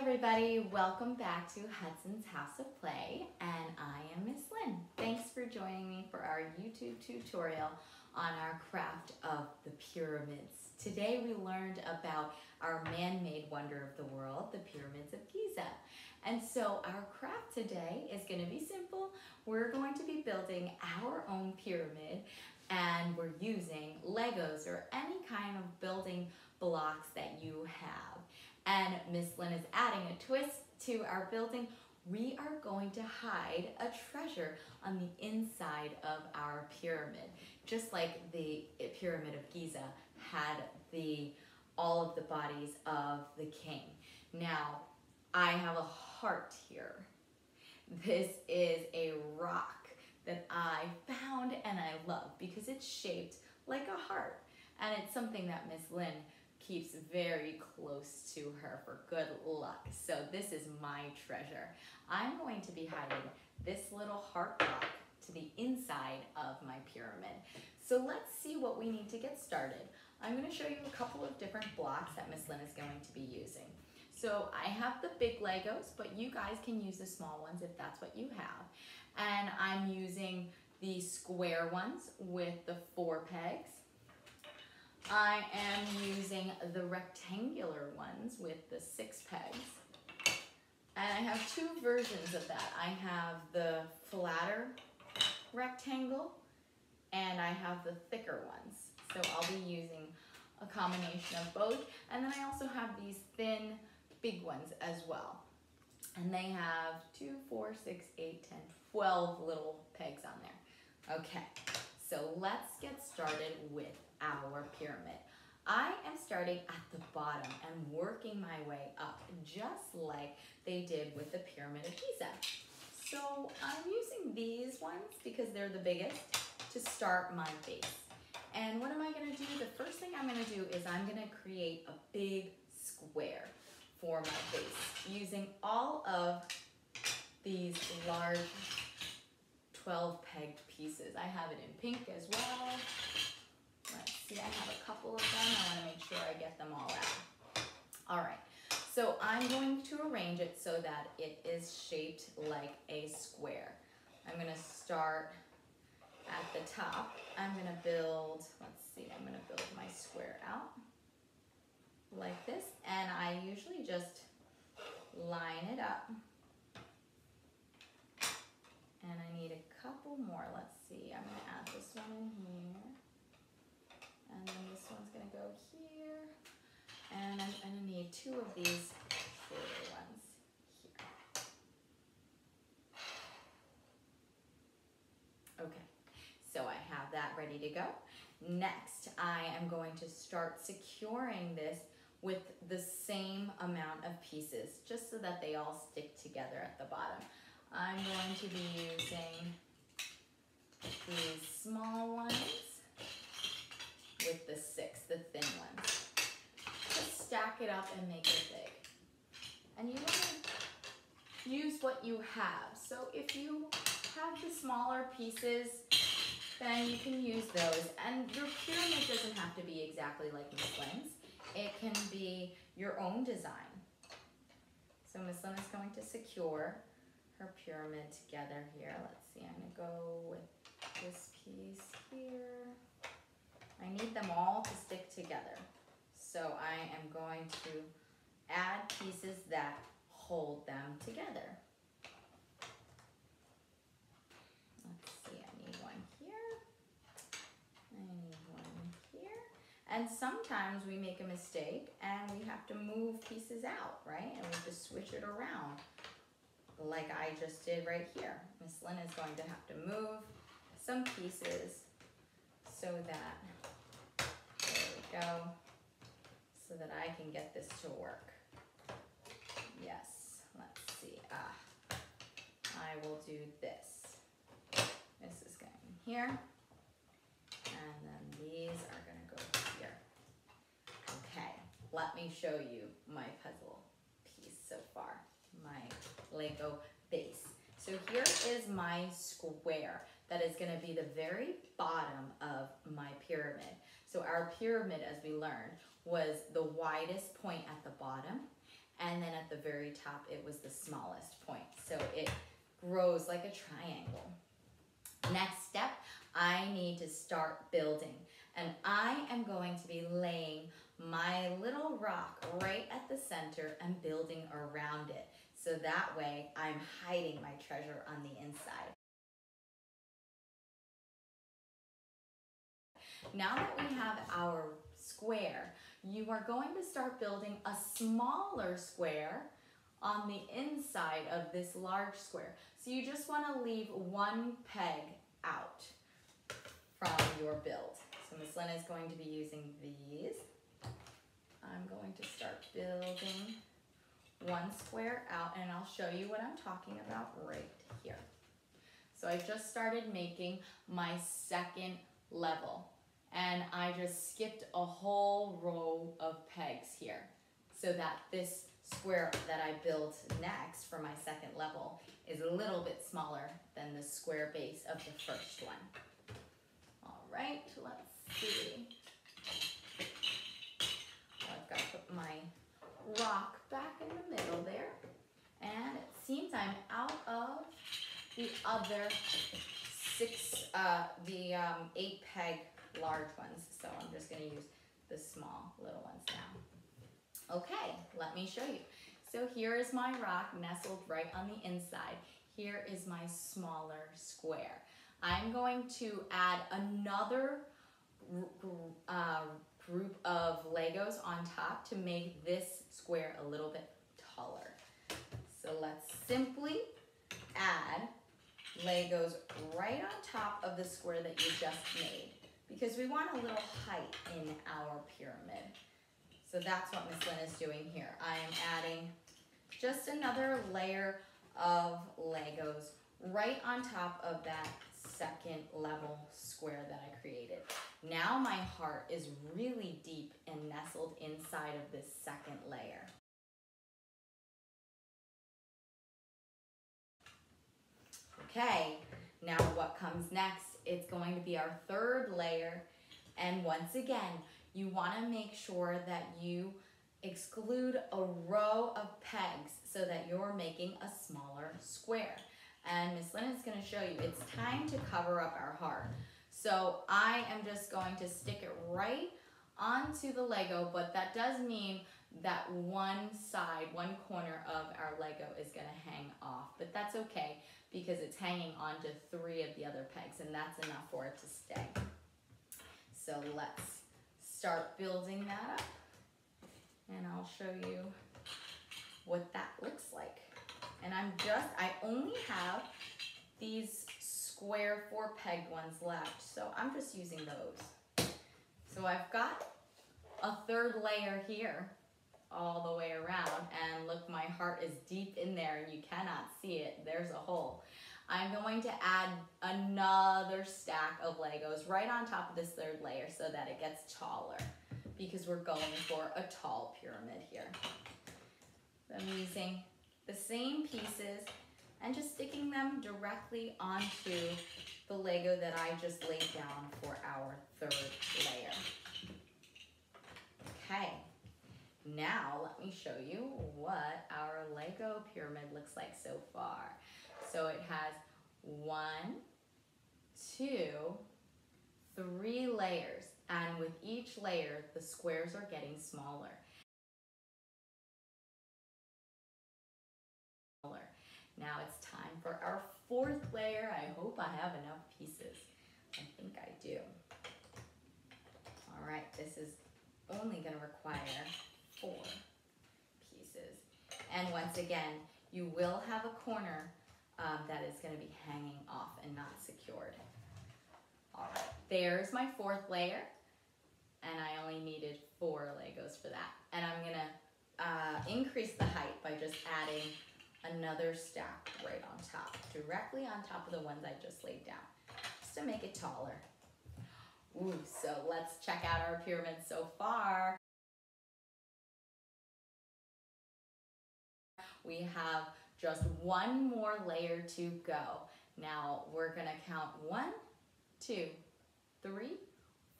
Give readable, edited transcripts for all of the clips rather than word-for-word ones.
everybody, welcome back to Hudson's House of Play, and I am Miss Lynn. Thanks for joining me for our YouTube tutorial on our craft of the pyramids. Today we learned about our man-made wonder of the world, the pyramids of Giza. And so our craft today is going to be simple. We're going to be building our own pyramid, and we're using Legos or any kind of building blocks that you have. And Miss Lynn is adding a twist to our building. We are going to hide a treasure on the inside of our pyramid, just like the Pyramid of Giza had all of the bodies of the king. Now, I have a heart here. This is a rock that I found and I love because it's shaped like a heart. And it's something that Miss Lynn keeps very close to her for good luck. So this is my treasure. I'm going to be hiding this little heart rock to the inside of my pyramid. So let's see what we need to get started. I'm going to show you a couple of different blocks that Miss Lynn is going to be using. So I have the big Legos, but you guys can use the small ones if that's what you have. And I'm using the square ones with the 4 pegs. I am using the rectangular ones with the 6 pegs. And I have 2 versions of that. I have the flatter rectangle and I have the thicker ones. So I'll be using a combination of both. And then I also have these thin, big ones as well. And they have 2, 4, 6, 8, 10, 12 little pegs on there. Okay, so let's get started with our pyramid. I am starting at the bottom and working my way up, just like they did with the Pyramid of Giza. So I'm using these ones because they're the biggest to start my base. And what am I going to do? The first thing I'm going to do is I'm going to create a big square for my base using all of these large 12 pegged pieces. I have it in pink as well. Let's see, I have a couple of them. I want to make sure I get them all out. All right, so I'm going to arrange it so that it is shaped like a square. I'm going to start at the top. I'm going to build, let's see, I'm going to build my square out like this. And I usually just line it up. And I need a couple more. Let's see, I'm going to add this one in here. And then this one's going to go here. And I'm going to need 2 of these shorter ones here. Okay, so I have that ready to go. Next, I am going to start securing this with the same amount of pieces, just so that they all stick together at the bottom. I'm going to be using these small ones with the 6, the thin ones. Just stack it up and make it big. And you want to use what you have. So if you have the smaller pieces, then you can use those. And your pyramid doesn't have to be exactly like Miss Lynn's. It can be your own design. So Miss Lynn is going to secure her pyramid together here. Let's see, I'm going to go with this piece here. I need them all to stick together. So I am going to add pieces that hold them together. Let's see, I need one here. I need one here. And sometimes we make a mistake and we have to move pieces out, right? And we have to switch it around like I just did right here. Miss Lynn is going to have to move some pieces so that, there we go, so that I can get this to work. Yes, let's see, I will do this. This is going here, and then these are gonna go here. Okay, let me show you my puzzle piece so far, my Lego base. So here is my square that is going to be the very bottom of my pyramid. So our pyramid, as we learned, was the widest point at the bottom, and then at the very top it was the smallest point. So it grows like a triangle. Next step, I need to start building, and I am going to be laying my little rock right at the center and building around it. So that way I'm hiding my treasure on the inside. Now that we have our square, you are going to start building a smaller square on the inside of this large square. So you just want to leave one peg out from your build. So Miss Lynn is going to be using these. I'm going to start building one square out, and I'll show you what I'm talking about right here. So I just started making my second level, and I just skipped a whole row of pegs here so that this square that I built next for my second level is a little bit smaller than the square base of the first one. All right, let's see. I've got to put my rock back in the middle there, and it seems I'm out of the other 8 peg large ones, so I'm just going to use the small little ones now. Okay, let me show you. So here is my rock nestled right on the inside. Here is my smaller square. I'm going to add another group of Legos on top to make this square a little bit taller. So let's simply add Legos right on top of the square that you just made, because we want a little height in our pyramid. So that's what Miss Lynn is doing here. I am adding just another layer of Legos right on top of that second level square that I created. Now my heart is really deep and nestled inside of this second layer. Okay, now what comes next? It's going to be our third layer, and once again, you want to make sure that you exclude a row of pegs so that you're making a smaller square. And Miss Lynn is going to show you it's time to cover up our heart. So I am just going to stick it right onto the Lego, but that does mean that one side, one corner of our Lego is going to hang off. But that's okay because it's hanging onto 3 of the other pegs, and that's enough for it to stay. So let's start building that up, and I'll show you what that looks like. And I only have these square 4-pegged ones left, so I'm just using those. So I've got a third layer here all the way around, and look, my heart is deep in there and you cannot see it. There's a hole. I'm going to add another stack of Legos right on top of this third layer so that it gets taller, because we're going for a tall pyramid here. I'm using the same pieces and just sticking them directly onto the Lego that I just laid down for our third layer. Okay, now let me show you what our Lego pyramid looks like so far. So it has 1, 2, 3 layers, and with each layer, the squares are getting smaller. Now it's time for our 4th layer. I hope I have enough pieces. I think I do. All right, this is only going to require 4 pieces. And once again, you will have a corner that is going to be hanging off and not secured. All right, there's my 4th layer, and I only needed 4 Legos for that. And I'm going to increase the height by just adding another stack right on top, directly on top of the ones I just laid down, just to make it taller. Ooh, so let's check out our pyramid so far. We have just 1 more layer to go. Now we're gonna count 1, 2, 3,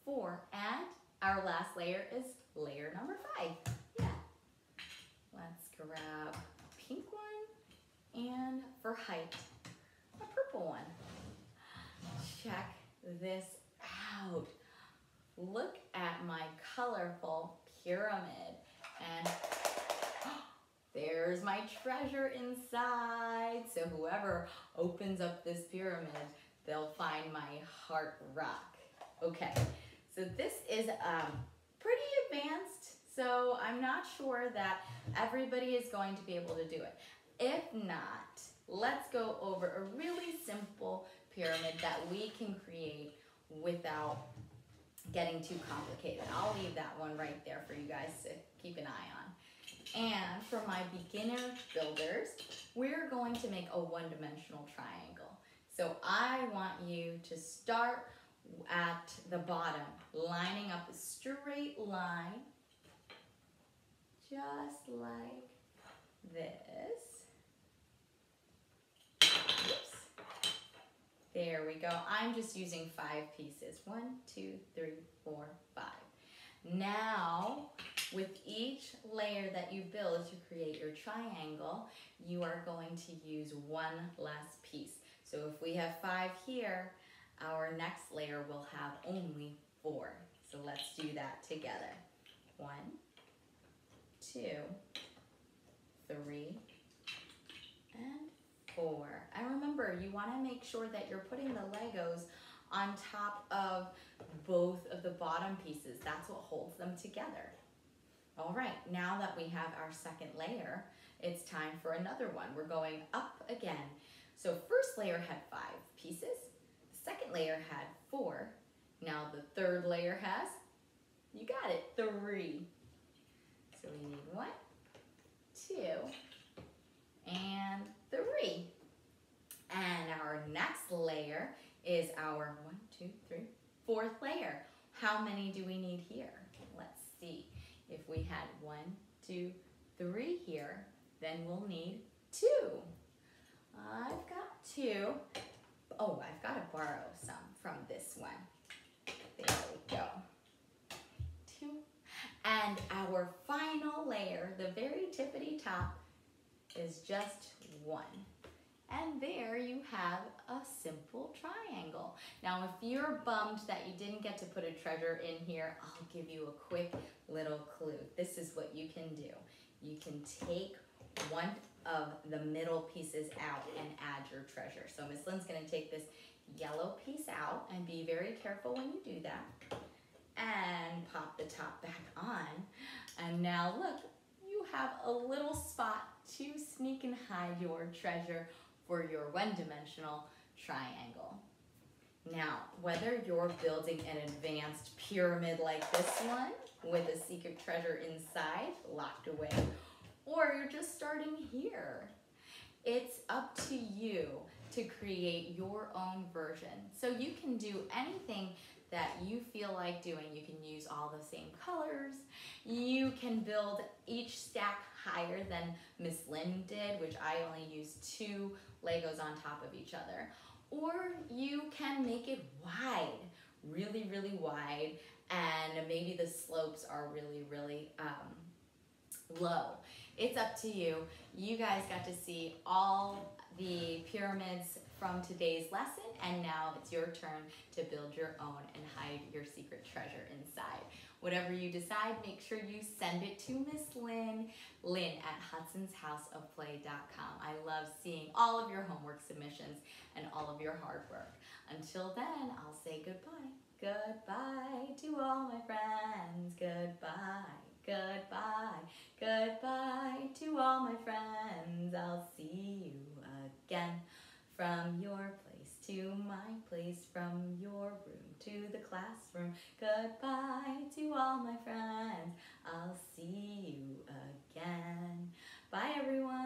4, and our last layer is layer number 5. Yeah, let's grab a pink one, and for height, a purple one. Check this out. Look at my colorful pyramid, and there's my treasure inside. So whoever opens up this pyramid, they'll find my heart rock. Okay, so this is pretty advanced, so I'm not sure that everybody is going to be able to do it. If not, let's go over a really simple pyramid that we can create without getting too complicated. I'll leave that one right there for you guys to keep an eye on. And for my beginner builders, we're going to make a one-dimensional triangle. So I want you to start at the bottom, lining up a straight line, just like this. Oops. There we go. I'm just using 5 pieces. 1, 2, 3, 4, 5. Now, with each layer that you build to create your triangle, you are going to use one less piece. So if we have 5 here, our next layer will have only 4. So let's do that together. 1, 2, 3, and 4. And remember, you want to make sure that you're putting the Legos on top of both of the bottom pieces. That's what holds them together. All right, now that we have our second layer, it's time for another one. We're going up again. So first layer had 5 pieces. The second layer had 4. Now the third layer has, you got it, 3. So we need 1, 2, and 3. And our next layer is our 1, 2, 3, 4th layer. How many do we need here? Let's see. If we had 1, 2, 3 here, then we'll need 2. I've got 2. Oh, I've got to borrow some from this one. There we go. 2. And our final layer, the very tippity top, is just 1. And there you have a simple triangle. Now, if you're bummed that you didn't get to put a treasure in here, I'll give you a quick little clue. This is what you can do. You can take one of the middle pieces out and add your treasure. So Miss Lynn's gonna take this yellow piece out, and be very careful when you do that. And pop the top back on. And now look, you have a little spot to sneak and hide your treasure for your one-dimensional triangle. Now, whether you're building an advanced pyramid like this one with a secret treasure inside, locked away, or you're just starting here, it's up to you to create your own version. So you can do anything that you feel like doing. You can use all the same colors. You can build each stack higher than Miss Lynn did, which I only used 2 Legos on top of each other. Or you can make it wide, really, really wide, and maybe the slopes are really, really low. It's up to you. You guys got to see all the pyramids from today's lesson, and now it's your turn to build your own and hide your secret treasure inside. Whatever you decide, make sure you send it to Miss Lynn, lynn@hudsonshouseofplay.com. I love seeing all of your homework submissions and all of your hard work. Until then, I'll say goodbye. Goodbye to all my friends. Goodbye, goodbye, goodbye to all my friends. I'll see you again. From your place to my place, from your room to the classroom. Goodbye to all my friends. I'll see you again. Bye, everyone.